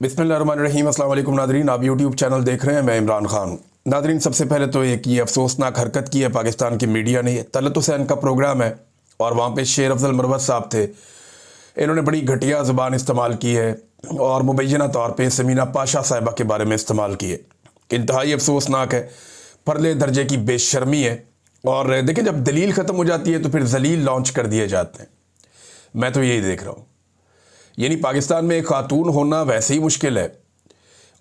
बिस्मिल्लाहिर्रहमानिर्रहीम। अस्सलाम वालेकुम नादरीन, आप यूट्यूब चैनल देख रहे हैं, मैं इमरान खान। नादरीन, सबसे पहले तो एक ये अफसोसनाक हरकत की है पाकिस्तान की मीडिया ने। तलत हुसैन का प्रोग्राम है और वहाँ पे शेर अफजल मरवत साहब थे। इन्होंने बड़ी घटिया ज़ुबान इस्तेमाल की है और मुबैना तौर पर समीना पाशा साहिबा के बारे में इस्तेमाल की है। इंतहाई अफसोसनाक है, परले दर्जे की बेशर्मी है। और देखिए, जब दलील ख़त्म हो जाती है तो फिर जलील लॉन्च कर दिए जाते हैं। मैं तो यही देख रहा हूँ। यानी पाकिस्तान में एक खातून होना वैसे ही मुश्किल है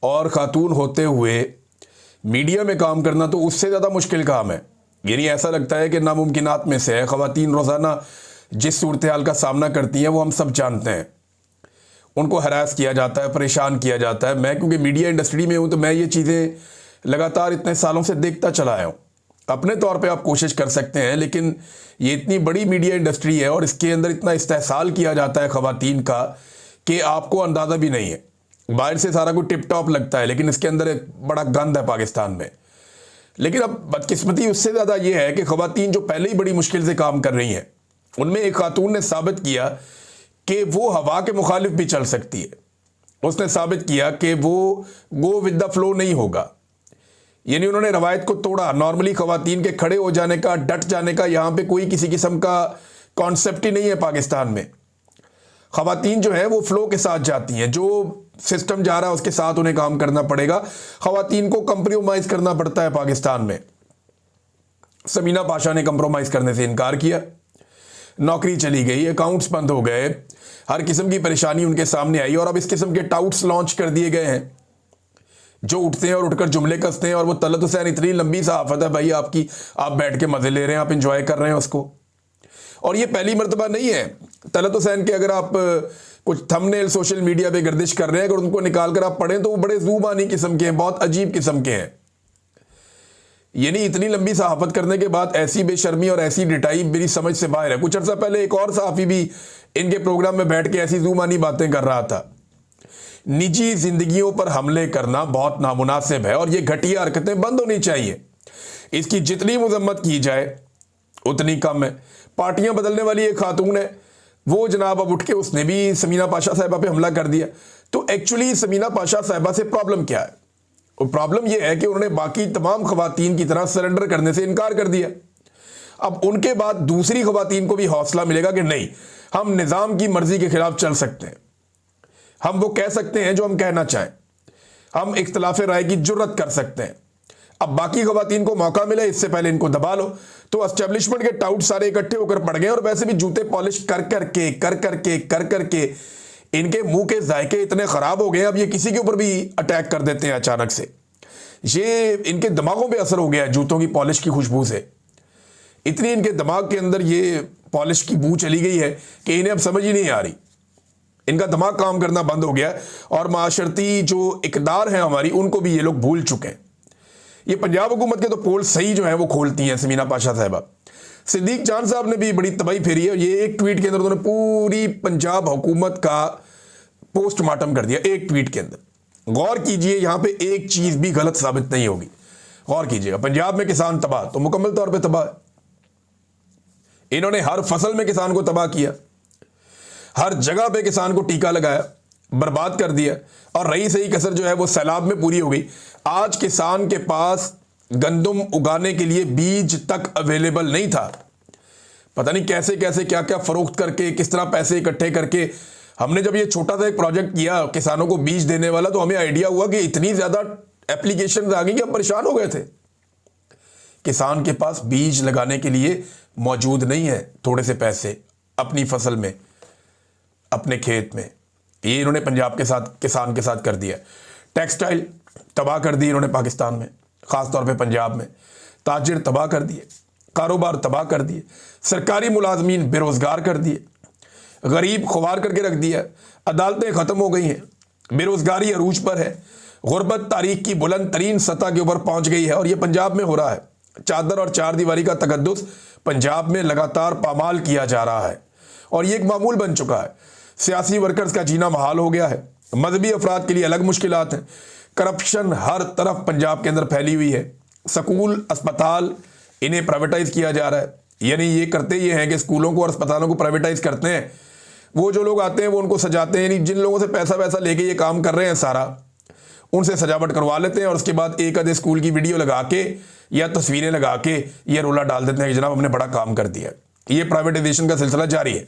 और ख़ातून होते हुए मीडिया में काम करना तो उससे ज़्यादा मुश्किल काम है। यानी ऐसा लगता है कि नामुमकिनात में से है। ख़वातीन रोज़ाना जिस सूरत हाल का सामना करती हैं वो हम सब जानते हैं। उनको हरास किया जाता है, परेशान किया जाता है। मैं क्योंकि मीडिया इंडस्ट्री में हूँ तो मैं ये चीज़ें लगातार इतने सालों से देखता चला आया हूँ। अपने तौर पे आप कोशिश कर सकते हैं, लेकिन ये इतनी बड़ी मीडिया इंडस्ट्री है और इसके अंदर इतना इस्तेहसाल किया जाता है ख़वातीन का कि आपको अंदाज़ा भी नहीं है। बाहर से सारा कुछ टिप टॉप लगता है, लेकिन इसके अंदर एक बड़ा गंद है पाकिस्तान में। लेकिन अब बदकिस्मती उससे ज़्यादा ये है कि ख़वातीन जो पहले ही बड़ी मुश्किल से काम कर रही हैं, उनमें एक खातून ने साबित किया कि वो हवा के मुखालिफ भी चल सकती है। उसने साबित किया कि वो गो विद द फ्लो नहीं होगा। यानी उन्होंने रवायत को तोड़ा। नॉर्मली ख़वातीन के खड़े हो जाने का, डट जाने का यहाँ पे कोई किसी किस्म का कॉन्सेप्ट ही नहीं है पाकिस्तान में। ख़वातीन जो है वो फ़्लो के साथ जाती हैं, जो सिस्टम जा रहा है उसके साथ उन्हें काम करना पड़ेगा। ख़वातीन को कंप्रोमाइज़ करना पड़ता है पाकिस्तान में। समीना पाशा ने कंप्रोमाइज़ करने से इनकार किया, नौकरी चली गई, अकाउंट्स बंद हो गए, हर किस्म की परेशानी उनके सामने आई और अब इस किस्म के टाउट्स लॉन्च कर दिए गए हैं जो उठते हैं और उठकर जुमले कसते हैं। और वो तलत हुसैन इतनी लंबी सहाफ़त है भाई आपकी, आप बैठ के मज़े ले रहे हैं, आप इंजॉय कर रहे हैं उसको। और ये पहली मरतबा नहीं है तलत हुसैन के। अगर आप कुछ थंबनेल सोशल मीडिया पे गर्दिश कर रहे हैं, अगर उनको निकाल कर आप पढ़ें तो वो बड़े ज़ूबानी किस्म के हैं, बहुत अजीब किस्म के हैं। यानी इतनी लंबी सहाफ़त करने के बाद ऐसी बेशर्मी और ऐसी डिटाई मेरी समझ से बाहर है। कुछ अर्सा पहले एक और सहाफ़ी भी इनके प्रोग्राम में बैठ के ऐसी ज़ूबानी बातें कर रहा था। निजी जिंदगियों पर हमले करना बहुत नामुनासिब है और ये घटिया हरकतें बंद होनी चाहिए। इसकी जितनी मजम्मत की जाए उतनी कम है। पार्टियां बदलने वाली एक खातून है, वो जनाब अब उठ के उसने भी समीना पाशा साहिबा पे हमला कर दिया। तो एक्चुअली समीना पाशा साहिबा से प्रॉब्लम क्या है? और प्रॉब्लम यह है कि उन्होंने बाकी तमाम खवातीन की तरह सरेंडर करने से इनकार कर दिया। अब उनके बाद दूसरी खवातीन को भी हौसला मिलेगा कि नहीं, हम निज़ाम की मर्जी के खिलाफ चल सकते हैं, हम वो कह सकते हैं जो हम कहना चाहें, हम इख्तिलाफ राय की जुर्रत कर सकते हैं। अब बाकी खवातीन को मौका मिले, इससे पहले इनको दबा लो। तो एस्टेब्लिशमेंट के टाउट सारे इकट्ठे होकर पड़ गए और वैसे भी जूते पॉलिश कर करके इनके मुंह के जायके इतने ख़राब हो गए, अब ये किसी के ऊपर भी अटैक कर देते हैं अचानक से। ये इनके दिमागों पे असर हो गया है जूतों की पॉलिश की खुशबू से। इतनी इनके दिमाग के अंदर ये पॉलिश की बू चली गई है कि इन्हें अब समझ ही नहीं आ रही। इनका दिमाग काम करना बंद हो गया और माशरती जो इकदार हैं हमारी, उनको भी ये लोग भूल चुके हैं। ये पंजाब हुकूमत के तो पोल सही जो है वो खोलती हैं समीना पाशा साहिबा। सिद्दीक जान साहब ने भी बड़ी तबाही फेरी है। ये एक ट्वीट के अंदर उन्होंने पूरी पंजाब हुकूमत का पोस्टमार्टम कर दिया, एक ट्वीट के अंदर। गौर कीजिए, यहाँ पे एक चीज़ भी गलत साबित नहीं होगी। गौर कीजिएगा, पंजाब में किसान तबाह तो मुकम्मल तौर पर तबाह है। इन्होंने हर फसल में किसान को तबाह किया, हर जगह पे किसान को टीका लगाया, बर्बाद कर दिया। और रही सही कसर जो है वो सैलाब में पूरी हो गई। आज किसान के पास गंदम उगाने के लिए बीज तक अवेलेबल नहीं था। पता नहीं कैसे कैसे क्या क्या फरोख्त करके, किस तरह पैसे इकट्ठे करके हमने जब ये छोटा सा एक प्रोजेक्ट किया किसानों को बीज देने वाला, तो हमें आइडिया हुआ कि इतनी ज़्यादा एप्लीकेशन आ गई कि हम परेशान हो गए थे। किसान के पास बीज लगाने के लिए मौजूद नहीं है थोड़े से पैसे अपनी फसल में, अपने खेत में। ये इन्होंने पंजाब के साथ, किसान के साथ कर दिया। टेक्सटाइल तबाह कर दी इन्होंने पाकिस्तान में, ख़ास तौर पे पंजाब में। ताजिर तबाह कर दिए, कारोबार तबाह कर दिए, सरकारी मुलाजमीन बेरोज़गार कर दिए, गरीब खुवार करके रख दिया, अदालतें ख़त्म हो गई हैं, बेरोज़गारी अरूज पर है, गुर्बत तारीख की बुलंद तरीन सतह के ऊपर पहुँच गई है और ये पंजाब में हो रहा है। चादर और चार दीवारी का तकद्दुस पंजाब में लगातार पामाल किया जा रहा है और ये एक मामूल बन चुका है। सियासी वर्कर्स का जीना महाल हो गया है, मजहबी अफराद के लिए अलग मुश्किलात हैं, करप्शन हर तरफ पंजाब के अंदर फैली हुई है। स्कूल, अस्पताल, इन्हें प्राइवेटाइज किया जा रहा है। यानी ये करते ये हैं कि स्कूलों को और अस्पतालों को प्राइवेटाइज करते हैं, वो जो लोग आते हैं वो उनको सजाते हैं, यानी जिन लोगों से पैसा वैसा लेके ये काम कर रहे हैं सारा, उनसे सजावट करवा लेते हैं और उसके बाद एक आधे स्कूल की वीडियो लगा के या तस्वीरें लगा के ये रोला डाल देते हैं कि जनाब हमने बड़ा काम कर दिया। ये प्राइवेटाइजेशन का सिलसिला जारी है।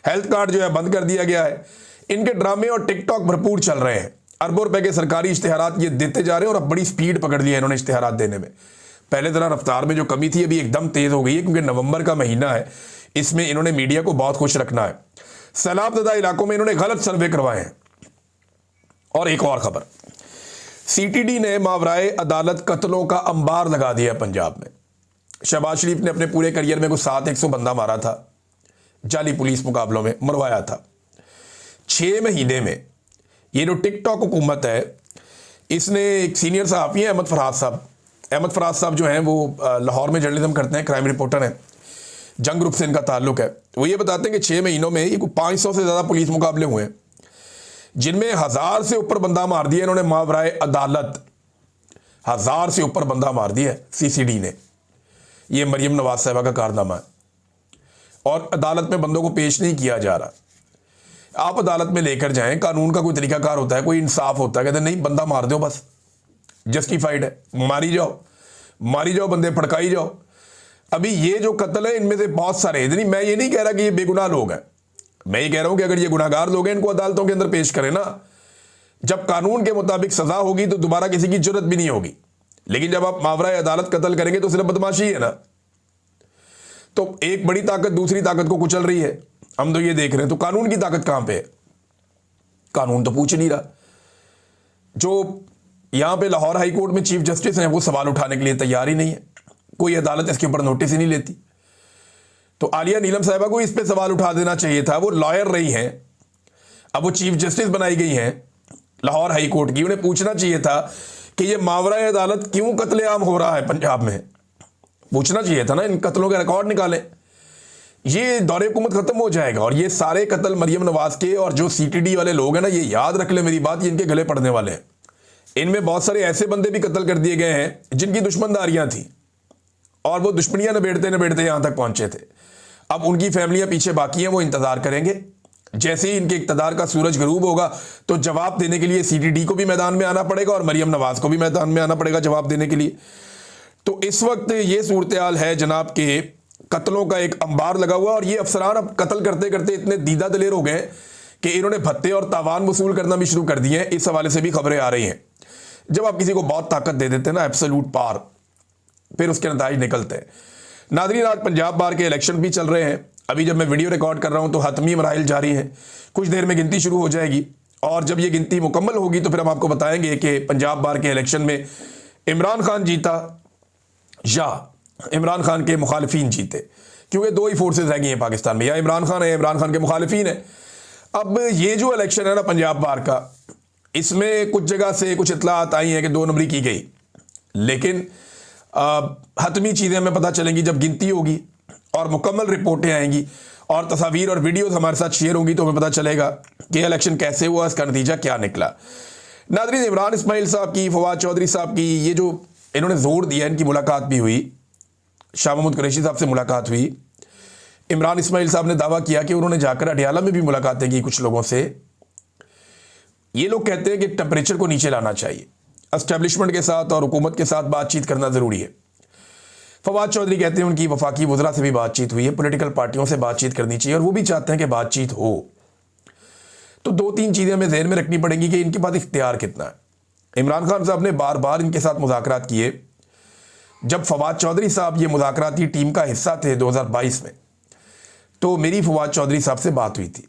हेल्थ कार्ड जो है बंद कर दिया गया है। इनके ड्रामे और टिकटॉक भरपूर चल रहे हैं। अरबों रुपए के सरकारी इश्तेहारात ये देते जा रहे हैं और अब बड़ी स्पीड पकड़ ली है इन्होंने इश्तेहारात देने में। पहले जरा रफ्तार में जो कमी थी अभी एकदम तेज हो गई है, क्योंकि नवंबर का महीना है, इसमें इन्होंने मीडिया को बहुत खुश रखना है। सैलाबज़दा इलाकों में इन्होंने गलत सर्वे करवाए हैं। और एक और खबर, सीटीडी ने मावराए अदालत कत्लों का अंबार लगा दिया पंजाब में। शहबाज शरीफ ने अपने पूरे करियर में कुछ 700 बंदा मारा था, जाली पुलिस मुकाबलों में मरवाया था। 6 महीने में ये जो टिकटॉक हुकूमत है, इसने एक सीनियर सहाफ़ी हैं अहमद फराज साहब जो हैं वो लाहौर में जर्नलिज्म करते हैं, क्राइम रिपोर्टर हैं, जंग ग्रुप से इनका ताल्लुक है। वो ये बताते हैं कि 6 महीनों में ये 500 से ज़्यादा पुलिस मुकाबले हुए हैं, जिनमें 1000 से ऊपर बंदा मार दिया इन्होंने मावराए अदालत। 1000 से ऊपर बंदा मार दिया सीसीडी ने। ये मरियम नवाज साहिबा का कारनामा है। और अदालत में बंदों को पेश नहीं किया जा रहा। आप अदालत में लेकर जाएं, कानून का कोई तरीकाकार होता है, कोई इंसाफ होता है। कहते नहीं, बंदा मार दो, बस जस्टिफाइड है, मारी जाओ, बंदे फड़काई जाओ। अभी ये जो कत्ल है इनमें से बहुत सारे, नहीं मैं ये नहीं कह रहा कि ये बेगुनाह लोग हैं, मैं ये कह रहा हूं कि अगर ये गुनाहगार लोग हैं इनको अदालतों के अंदर पेश करें ना। जब कानून के मुताबिक सजा होगी तो दोबारा किसी की जरूरत भी नहीं होगी। लेकिन जब आप मावराए अदालत कत्ल करेंगे तो सिर्फ बदमाशी है ना। तो एक बड़ी ताकत दूसरी ताकत को कुचल रही है, हम तो ये देख रहे हैं। तो कानून की ताकत कहां पे है? कानून तो पूछ नहीं रहा। जो यहां पे लाहौर हाई कोर्ट में चीफ जस्टिस हैं वो सवाल उठाने के लिए तैयार ही नहीं है। कोई अदालत इसके ऊपर नोटिस ही नहीं लेती। तो आलिया नीलम साहिबा को इस पे सवाल उठा देना चाहिए था। वो लॉयर रही हैं, अब वो चीफ जस्टिस बनाई गई हैं लाहौर हाई कोर्ट की। उन्हें पूछना चाहिए था कि ये मावराए अदालत क्यों कत्लेआम हो रहा है पंजाब में। पूछना चाहिए था ना, इन कत्लों के रिकॉर्ड निकालें। ये दौरे हुकूमत खत्म हो जाएगा और ये सारे कत्ल मरियम नवाज के, और जो सीटीडी वाले लोग हैं ना, ये याद रख ले मेरी बात, ये इनके गले पड़ने वाले हैं। इनमें बहुत सारे ऐसे बंदे भी कत्ल कर दिए गए हैं जिनकी दुश्मनदारियां थी और वो दुश्मनियां नबेड़ते नबेड़ते यहां तक पहुंचे थे। अब उनकी फैमिलियां पीछे बाकी हैं, वो इंतजार करेंगे। जैसे ही इनके इक़्तिदार का सूरज गरूब होगा तो जवाब देने के लिए सीटीडी को भी मैदान में आना पड़ेगा और मरियम नवाज को भी मैदान में आना पड़ेगा जवाब देने के लिए। तो इस वक्त ये सूरत हाल है जनाब के कत्लों का एक अंबार लगा हुआ। और ये अफसरान अब कत्ल करते करते इतने दीदा दिलेर हो गए कि इन्होंने भत्ते और तावान वसूल करना भी शुरू कर दिए हैं। इस हवाले से भी खबरें आ रही हैं। जब आप किसी को बहुत ताकत दे देते हैं ना, एब्सोल्यूट पावर, फिर उसके नतीजे निकलते हैं। नाज़रीन, आज पंजाब बार के इलेक्शन भी चल रहे हैं। अभी जब मैं वीडियो रिकॉर्ड कर रहा हूं तो हतमी मराइल जारी है। कुछ देर में गिनती शुरू हो जाएगी और जब ये गिनती मुकम्मल होगी तो फिर हम आपको बताएंगे कि पंजाब बार के इलेक्शन में इमरान खान जीता या इमरान खान के मुखालिफिन जीते। क्योंकि 2 ही फोर्सेज रह गई हैं पाकिस्तान में, या इमरान खान है या इमरान खान के मुखालिफिन है। अब ये जो इलेक्शन है ना पंजाब बार का, इसमें कुछ जगह से कुछ इतलात आई हैं कि 2 नंबरी की गई, लेकिन हतमी चीज़ें हमें पता चलेंगी जब गिनती होगी और मुकम्मल रिपोर्टें आएंगी और तस्वीर और वीडियोस हमारे साथ शेयर होंगी तो हमें पता चलेगा कि इलेक्शन कैसे हुआ, इसका नतीजा क्या निकला। नाज़रीन, इमरान इस्माइल साहब की, फवाद चौधरी साहब की, ये जो इन्होंने जोर दिया, इनकी मुलाकात भी हुई, शाह महमूद कुरैशी साहब से मुलाकात हुई। इमरान इस्माइल साहब ने दावा किया कि उन्होंने जाकर अडियाला में भी मुलाकातें की कुछ लोगों से। ये लोग कहते हैं कि टेम्परेचर को नीचे लाना चाहिए, एस्टेब्लिशमेंट के साथ और हुकूमत के साथ बातचीत करना ज़रूरी है। फवाद चौधरी कहते हैं उनकी वफाकी वज़रा से भी बातचीत हुई है, पॉलिटिकल पार्टियों से बातचीत करनी चाहिए और वो भी चाहते हैं कि बातचीत हो। तो 2-3 चीज़ें हमें ज़हन में रखनी पड़ेंगी कि इनके पास इख्तियार कितना है। इमरान खान साहब ने बार बार इनके साथ मुज़ाकरात किए। जब फवाद चौधरी साहब ये मुज़ाकराती टीम का हिस्सा थे 2022 में, तो मेरी फवाद चौधरी साहब से बात हुई थी।